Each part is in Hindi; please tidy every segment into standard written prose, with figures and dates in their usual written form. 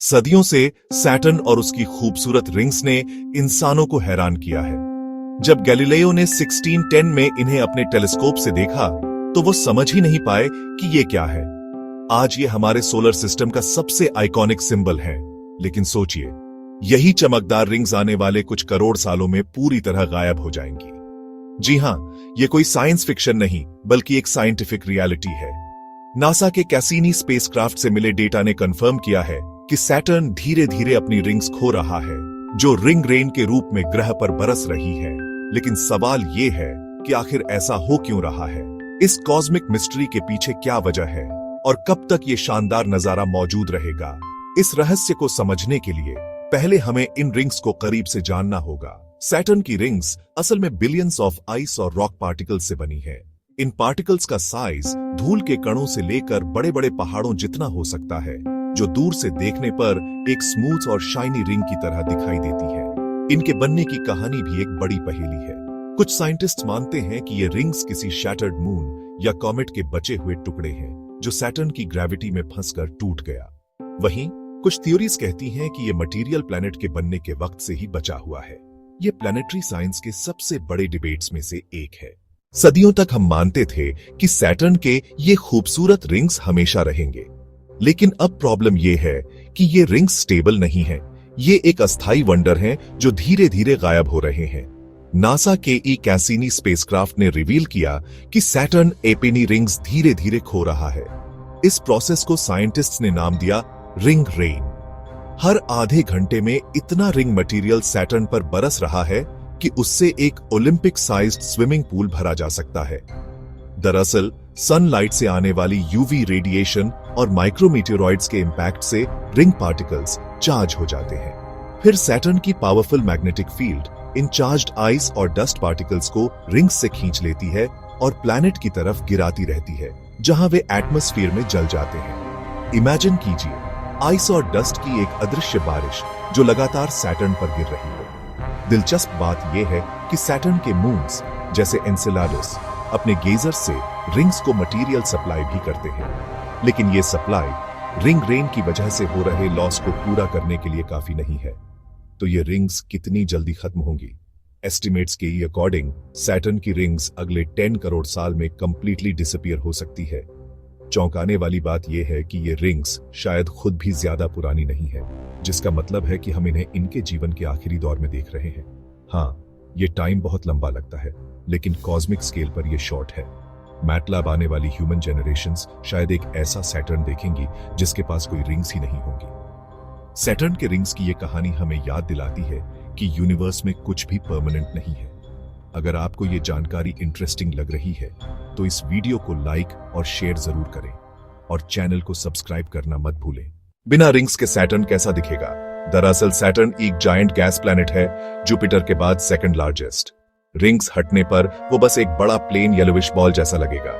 सदियों से सैटर्न और उसकी खूबसूरत रिंग्स ने इंसानों को हैरान किया है। जब गैलीलियो ने 1610 में इन्हें अपने टेलीस्कोप से देखा तो वो समझ ही नहीं पाए कि ये क्या है। आज ये हमारे सोलर सिस्टम का सबसे आइकॉनिक सिंबल है, लेकिन सोचिए, यही चमकदार रिंग्स आने वाले कुछ करोड़ सालों में पूरी तरह गायब हो जाएंगी। जी हां, ये कोई साइंस फिक्शन नहीं, बल्कि एक साइंटिफिक रियलिटी है। नासा के कैसीनी स्पेसक्राफ्ट से मिले डेटा ने कंफर्म किया है कि सैटर्न धीरे धीरे अपनी रिंग्स खो रहा है, जो रिंग रेन के रूप में ग्रह पर बरस रही है। लेकिन सवाल ये है कि आखिर ऐसा हो क्यों रहा है? इस कॉस्मिक मिस्ट्री के पीछे क्या वजह है और कब तक ये शानदार नजारा मौजूद रहेगा? इस रहस्य को समझने के लिए पहले हमें इन रिंग्स को करीब से जानना होगा। सैटर्न की रिंग्स असल में बिलियंस ऑफ आइस और रॉक पार्टिकल्स से बनी है। इन पार्टिकल्स का साइज धूल के कणों से लेकर बड़े बड़े पहाड़ों जितना हो सकता है, जो दूर से देखने पर एक स्मूथ और शाइनी रिंग की तरह दिखाई देती है। इनके बनने की कहानी भी एक बड़ी पहेली है। कुछ साइंटिस्ट मानते हैं कि ये रिंग्स किसी शैटर्ड मून या कॉमेट के बचे हुए टुकड़े हैं, जो सैटर्न की ग्रेविटी में फंसकर टूट गया। वहीं कुछ थ्योरीज कहती हैं कि ये मटेरियल प्लैनेट के बनने के वक्त से ही बचा हुआ है। ये प्लैनेटरी साइंस के सबसे बड़े डिबेट्स में से एक है। सदियों तक हम मानते थे कि सैटर्न के ये खूबसूरत रिंग्स हमेशा रहेंगे, लेकिन अब प्रॉब्लम ये है कि ये रिंग्स स्टेबल नहीं है। ये एक अस्थाई वंडर हैं जो धीरे धीरे गायब हो रहे हैं। नासा के कैसीनी स्पेसक्राफ्ट ने रिवील किया कि सैटर्न एपेनी रिंग्स धीरे धीरे खो रहा है। इस प्रोसेस को साइंटिस्ट्स ने नाम दिया रिंग रेन। हर आधे घंटे में इतना रिंग मटेरियल सैटर्न पर बरस रहा है कि उससे एक ओलंपिक साइज्ड स्विमिंग पूल भरा जा सकता है। दरअसल सनलाइट से आने वाली यूवी रेडिएशन और माइक्रोमीटेरॉइड्स के इंपैक्ट से रिंग पार्टिकल्स चार्ज हो जाते हैं। फिर सैटर्न की पावरफुल मैग्नेटिक फील्ड इन चार्ज्ड आइस और डस्ट पार्टिकल्स को रिंग्स से खींच लेती है और प्लैनेट की तरफ गिराती रहती है, जहां वे एटमॉस्फेयर में जल जाते हैं। इमेजिन कीजिए, आइस और डस्ट की एक अदृश्य बारिश जो लगातार सैटर्न पर गिर रही हो। दिलचस्प बात यह है कि सैटर्न के मून्स जैसे एनसेलाडस अपने गेजर से रिंग्स को मटेरियल सप्लाई भी करते हैं, लेकिन ये सप्लाई रिंग रेन की वजह से हो रहे लॉस को पूरा करने के लिए काफी नहीं है। तो ये रिंग्स कितनी जल्दी खत्म होंगी? एस्टिमेट्स के अकॉर्डिंग सैटर्न की रिंग्स अगले 10 करोड़ साल में कंप्लीटली डिसअपीयर हो सकती है। चौंकाने वाली बात यह है कि ये रिंग्स शायद खुद भी ज्यादा पुरानी नहीं है, जिसका मतलब है कि हम इन्हें इनके जीवन के आखिरी दौर में देख रहे हैं। हाँ, ये टाइम बहुत लंबा लगता है, लेकिन कॉस्मिक स्केल पर यह शॉर्ट है। मैटलैब आने वाली ह्यूमन जनरेशंस शायद एक ऐसा सैटर्न देखेंगी जिसके पास कोई रिंग्स ही नहीं होंगी। सैटर्न के रिंग्स की यह कहानी हमें याद दिलाती है कि यूनिवर्स में कुछ भी परमानेंट नहीं है। अगर आपको ये जानकारी इंटरेस्टिंग लग रही है तो इस वीडियो को लाइक और शेयर जरूर करें और चैनल को सब्सक्राइब करना मत भूलें। बिना रिंग्स के सैटर्न कैसा दिखेगा? दरअसल सैटर्न एक जायंट गैस प्लैनेट है, जुपिटर के बाद सेकंड लार्जेस्ट। रिंग्स हटने पर वो बस एक बड़ा प्लेन येलोविश बॉल जैसा लगेगा।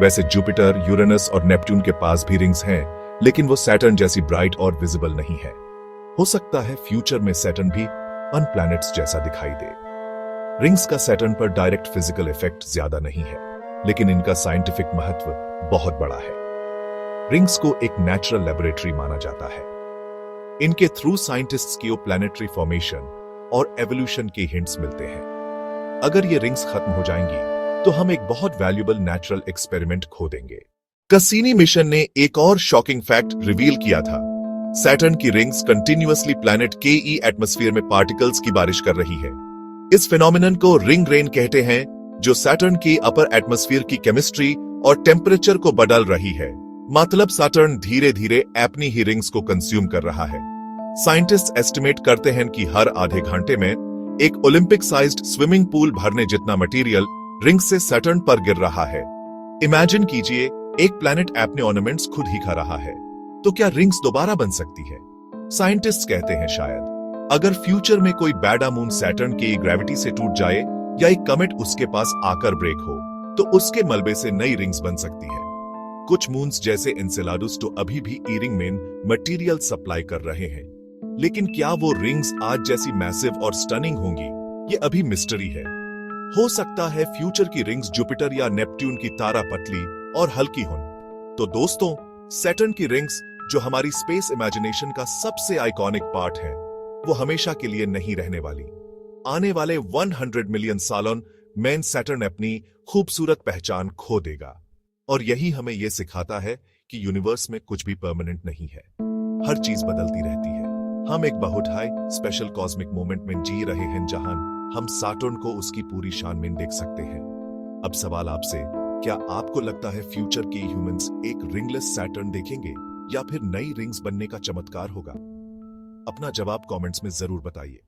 वैसे जुपिटर, यूरेनस और नेपट्टून के पास भी रिंग्स हैं, लेकिन वो सैटर्न जैसी ब्राइट और विजिबल नहीं है। हो सकता है फ्यूचर में सैटर्न भी अन प्लैनेट्स जैसा दिखाई दे। रिंग्स का सैटर्न पर डायरेक्ट फिजिकल इफेक्ट ज्यादा नहीं है, लेकिन इनका साइंटिफिक महत्व बहुत बड़ा है। रिंग्स को एक नेचुरल लेबोरेटरी माना जाता है। इनके थ्रू साइंटिस्ट्स को प्लैनेटरी फॉर्मेशन और एवोल्यूशन के हिंट्स मिलते हैं। अगर ये रिंग्स खत्म हो जाएंगी तो हम एक बहुत वैल्यूएबल नेचुरल एक्सपेरिमेंट खो देंगे। कैसीनी मिशन ने एक और शॉकिंग फैक्ट रिवील किया था। सैटर्न की रिंग्स कंटिन्यूअसली प्लैनेट के एटमॉस्फेयर में पार्टिकल्स की बारिश कर रही है। इस फिनोमिनन को रिंग रेन कहते हैं, जो सैटर्न की अपर एटमॉस्फेयर की केमिस्ट्री और टेम्परेचर को बदल रही है। मतलब सैटर्न धीरे धीरे अपनी ही रिंग्स को कंज्यूम कर रहा है। साइंटिस्ट एस्टिमेट करते हैं कि हर आधे घंटे में एक ओलंपिक साइज्ड स्विमिंग पूल भरने जितना मटेरियल रिंग से सैटर्न पर गिर रहा है। इमेजिन कीजिए, एक प्लैनेट अपने ऑर्नामेंट्स खुद ही खा रहा है, तो क्या रिंग्स दोबारा बन सकती है? साइंटिस्ट्स कहते हैं शायद। अगर फ्यूचर में कोई बैडा मून सैटर्न के ग्रेविटी से टूट जाए या एक कमेट उसके पास आकर ब्रेक हो, तो उसके मलबे से नई रिंग्स बन सकती है। कुछ मून्स जैसे एनसेलाडस तो अभी भी ईरिंग में मटेरियल सप्लाई कर रहे हैं, लेकिन क्या वो रिंग्स आज जैसी मैसिव और स्टनिंग होंगी? ये अभी मिस्ट्री है। हो सकता है फ्यूचर की रिंग्स जुपिटर या नेपट्टून की तारा पतली और हल्की हों। तो दोस्तों, सैटर्न की रिंग्स जो हमारी स्पेस इमेजिनेशन का सबसे आइकॉनिक पार्ट है, वो हमेशा के लिए नहीं रहने वाली। आने वाले 100 मिलियन सालों में सैटर्न अपनी खूबसूरत पहचान खो देगा। और यही हमें यह सिखाता है कि यूनिवर्स में कुछ भी परमानेंट नहीं है, हर चीज बदलती रहती है। हम एक बहुत हाई स्पेशल कॉस्मिक मोमेंट में जी रहे हैं, जहां हम सैटर्न को उसकी पूरी शान में देख सकते हैं। अब सवाल आपसे, क्या आपको लगता है फ्यूचर के ह्यूमंस एक रिंगलेस सैटर्न देखेंगे या फिर नई रिंग्स बनने का चमत्कार होगा? अपना जवाब कमेंट्स में जरूर बताइए।